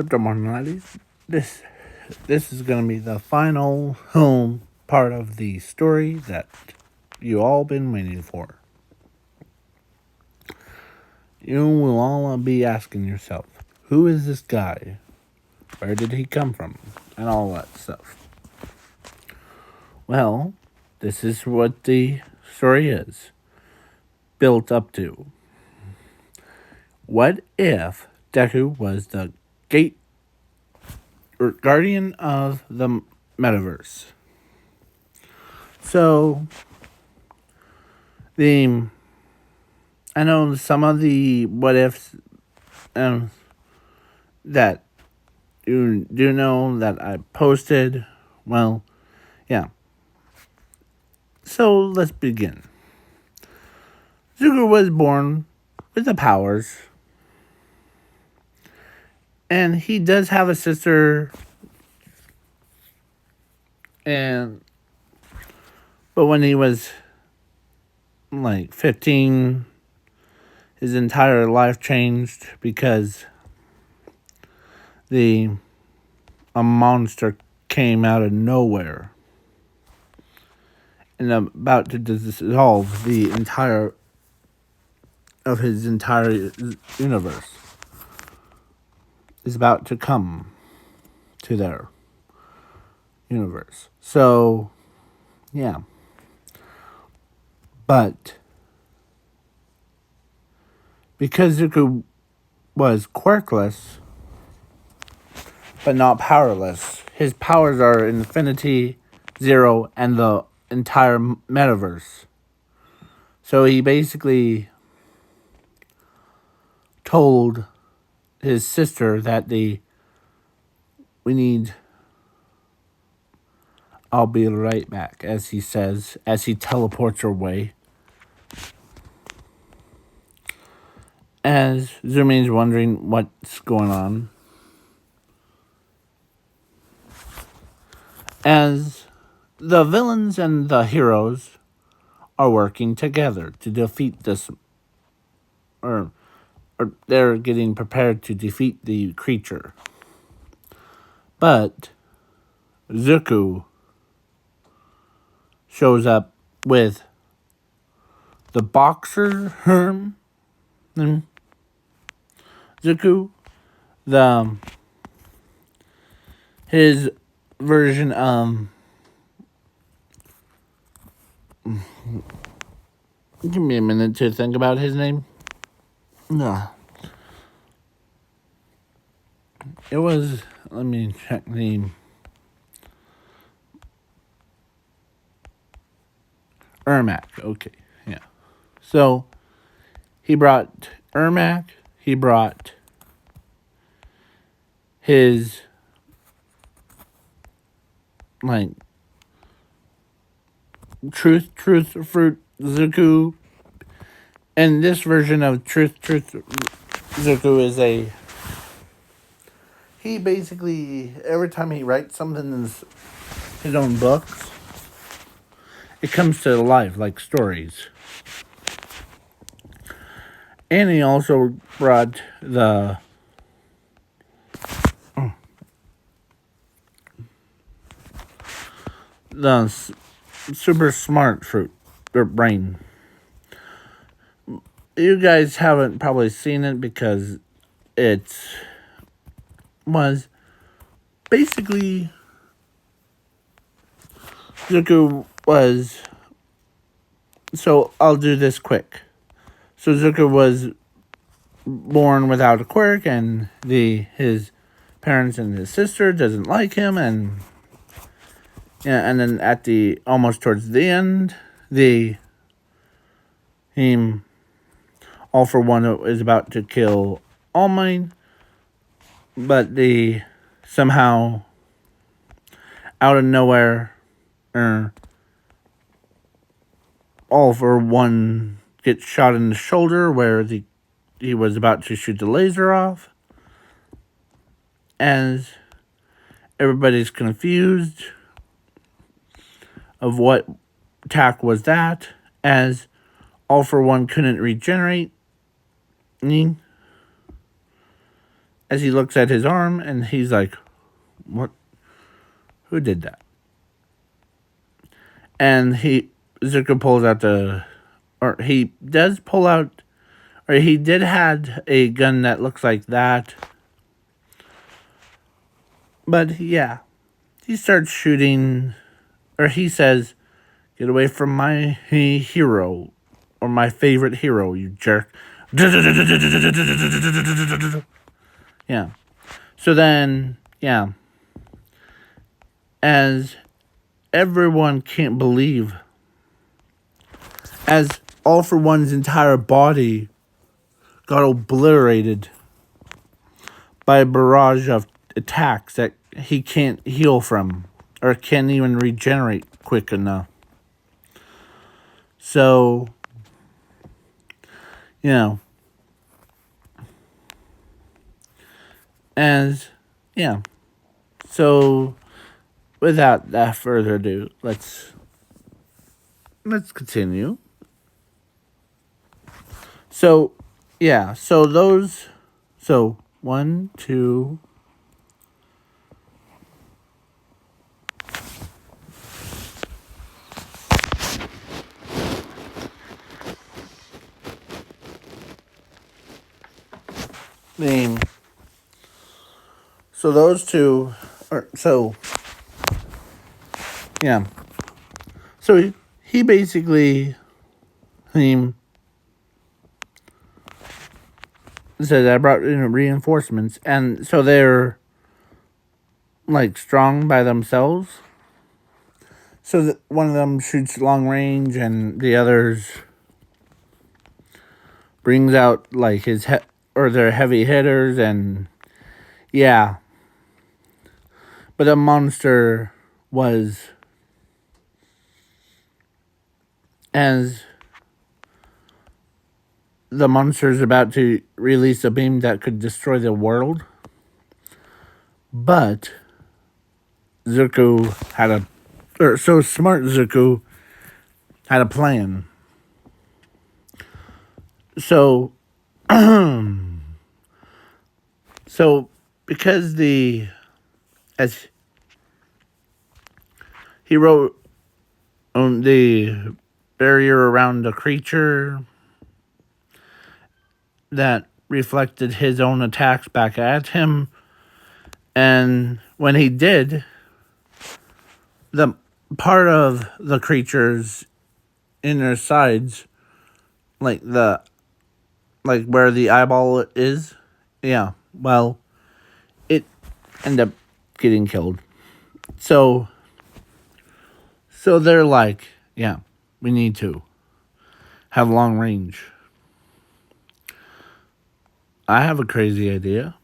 Good morning, ladies. This is going to be the final home part of the story that you all been waiting for. You will all be asking yourself, who is this guy? Where did he come from? And all that stuff. Well, this is what the story is built up to. What if Deku was the gate or guardian of the metaverse? So, I know some of the what ifs that you do know that I posted. Well, yeah. So let's begin. Zuko was born with the powers, and he does have a sister. But when he was like 15, his entire life changed because a monster came out of nowhere and about to dissolve the entire of his entire universe is about to come to their universe. So, yeah. But because Zuko was quirkless, but not powerless, his powers are infinity, zero, and the entire metaverse. So he basically told his sister that I'll be right back, as he says, as he teleports away. As Zumi's wondering what's going on. As the villains and the heroes are working together to defeat this, or they're getting prepared to defeat the creature. But Zuko shows up with the boxer Herm, Zuko, his version give me a minute to think about his name. No. It was, let me check the Ermac, okay, yeah. So, he brought Ermac, he brought his, like, Truth Fruit Zuko. And this version of Truth Zuko is he basically, every time he writes something in his own books, it comes to life like stories. And he also brought the super smart fruit or brain. You guys haven't probably seen it because it was basically Zuko was. So I'll do this quick. So Zuko was born without a quirk, and his parents and his sister doesn't like him, and then at the almost towards the end, him All for One is about to kill All Might, but somehow out of nowhere, All for One gets shot in the shoulder where he was about to shoot the laser off. As everybody's confused of what attack was that, as All for One couldn't regenerate. as he looks at his arm, and he's like, "What? Who did that?" And Zuko pulls out he does pull out, or he did had a gun that looks like that. But yeah, he starts shooting, or he says, "Get away from my hero, or my favorite hero, you jerk." Yeah. So then, yeah, as everyone can't believe, as All for One's entire body got obliterated by a barrage of attacks that he can't heal from, or can't even regenerate quick enough. So, you know, as, yeah. So, without that further ado, let's continue. So, yeah, so 1, 2, name. So those two are, so, yeah. So he basically, says, "I brought in reinforcements," and so they're like strong by themselves. So one of them shoots long range, and the others brings out like or their heavy hitters, and yeah. But the monster was, as the monster's about to release a beam that could destroy the world, but Zuko so smart Zuko had a plan. So, so because as he wrote on the barrier around the creature that reflected his own attacks back at him, and when he did, the part of the creature's inner sides, like where the eyeball is, yeah, well, it ended up getting killed. So they're like, yeah, we need to have long range. I have a crazy idea.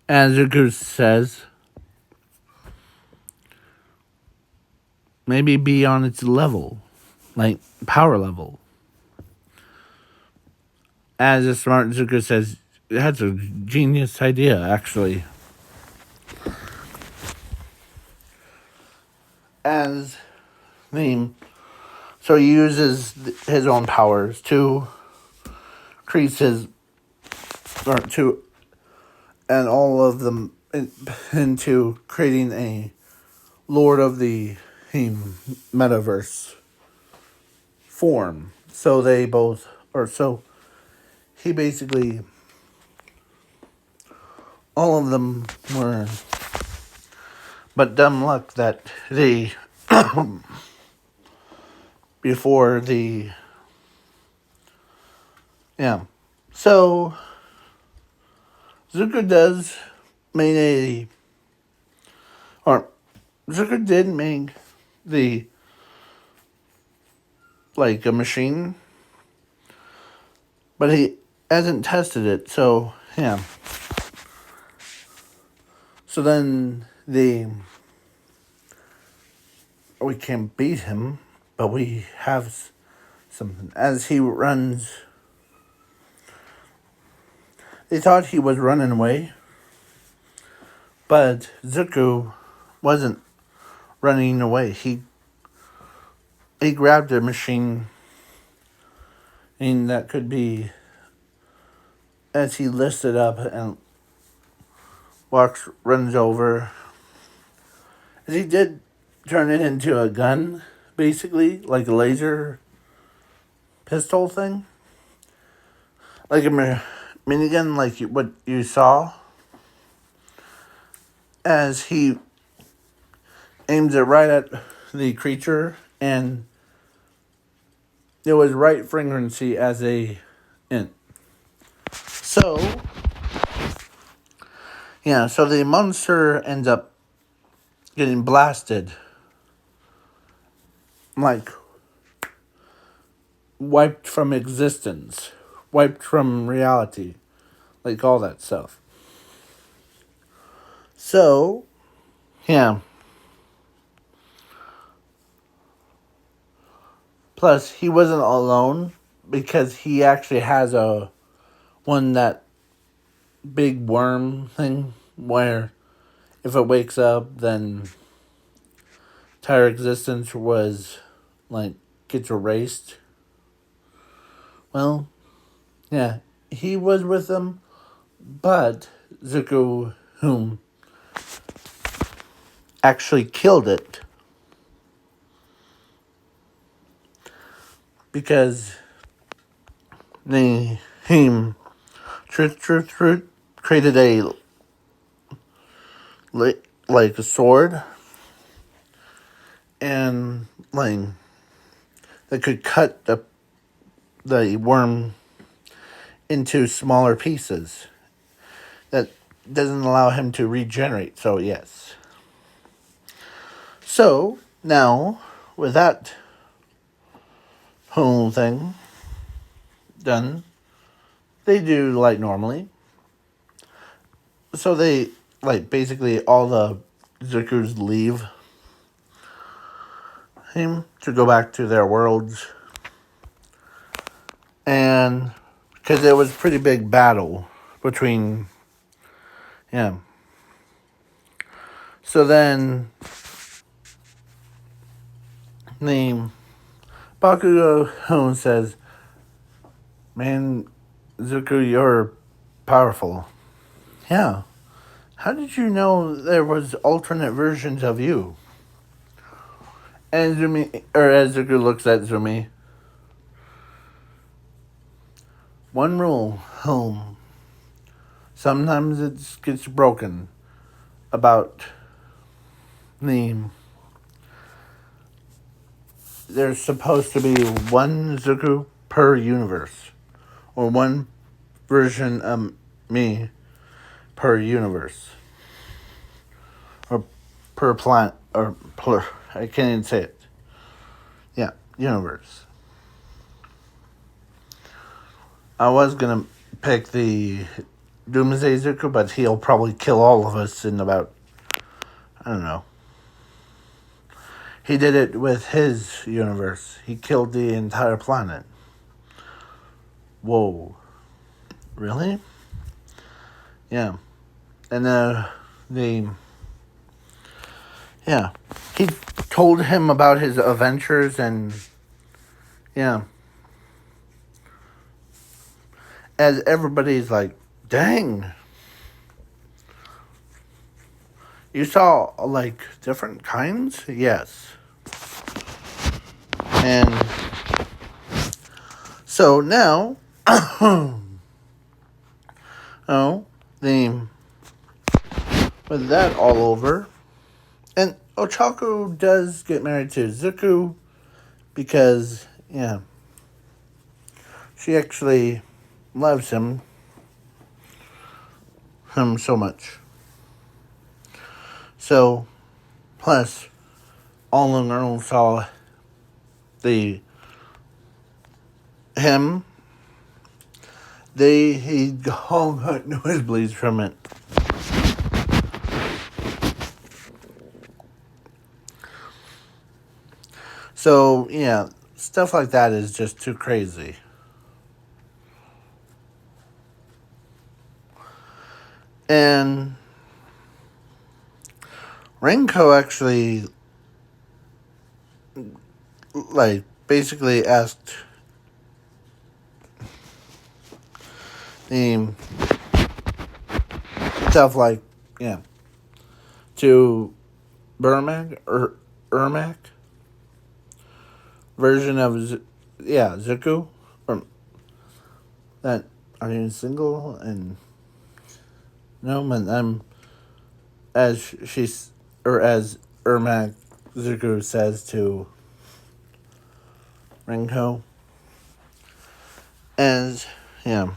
As Zuko says, maybe be on its level, like power level. As a smart Zuko says, that's a genius idea, actually. As so he uses his own powers to increase his, or to, and all of them into creating a Lord of the metaverse form. So they both, or so he basically, all of them were, but dumb luck that they, before the, yeah. So Zuko does make or Zuko did make the, like, a machine, but he hasn't tested it, so, yeah. So then we can't beat him, but we have something. As he runs, they thought he was running away, but Zuko wasn't running away. He grabbed a machine, and that could be, as he lifted up, and runs over. He did turn it into a gun, basically, like a laser pistol thing. Like a minigun, like what you saw. As he aims it right at the creature, and it was right frequency as a int. So, yeah, so the monster ends up getting blasted. Like, wiped from existence. Wiped from reality. Like, all that stuff. So, yeah. Plus, he wasn't alone, because he actually has that big worm thing, where if it wakes up, then entire existence gets erased. Well, yeah, he was with them, but Zuko, whom actually killed it, because him Truth created like a sword, and that could cut the worm into smaller pieces. That doesn't allow him to regenerate. So yes. So now, with that whole thing done, they do like normally. So they basically all the Zukus leave him to go back to their worlds, and because there was a pretty big battle between, yeah. So then the Bakugo says, "Man, Zuko, you're powerful." Yeah. How did you know there was alternate versions of you? And as Zuko looks at Zumi, one rule, home. Sometimes it gets broken about there's supposed to be one Zuko per universe, or one version of me per universe, or per planet, I can't even say it. Yeah, universe. I was gonna pick the Doomsday Zuko, but he'll probably kill all of us in about, I don't know. He did it with his universe. He killed the entire planet. Whoa. Really? Yeah. And yeah. He told him about his adventures, and yeah. As everybody's like, dang. You saw different kinds? Yes. And so now with that all over, and Ochako does get married to Zuko because, yeah, she actually loves him so much. So, plus, all the girls saw he all got nosebleeds from it. So, yeah, stuff like that is just too crazy. And Renko actually, basically asked the stuff like, yeah, to Burmac or Ermac version of Zuko, or that are you single and no man as she's or as Ermac Zuko says to Rinko, and yeah,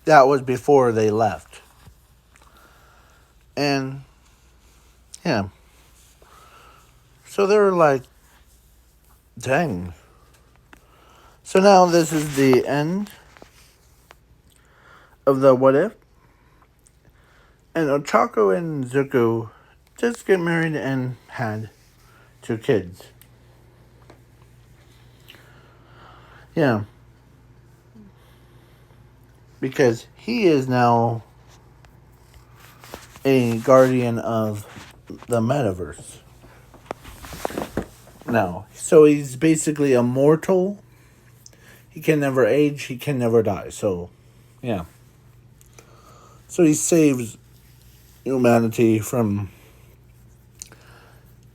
that was before they left, and yeah, so they were like, dang. So now this is the end of the what if, and Ochako and Zuko just get married and had 2 kids. Yeah. Because he is now a guardian of the metaverse. Now, so he's basically immortal. He can never age, he can never die. So, yeah. So he saves humanity from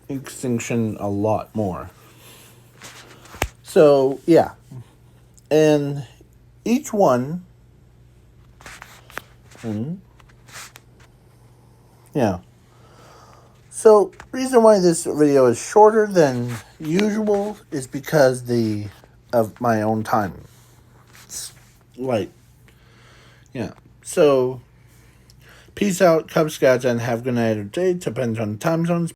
extinction a lot more. So, yeah. And each one, yeah. So, reason why this video is shorter than usual is because of my own time. Like, yeah. So, peace out, Cub Scouts, and have a good night or day. Depends on the time zones.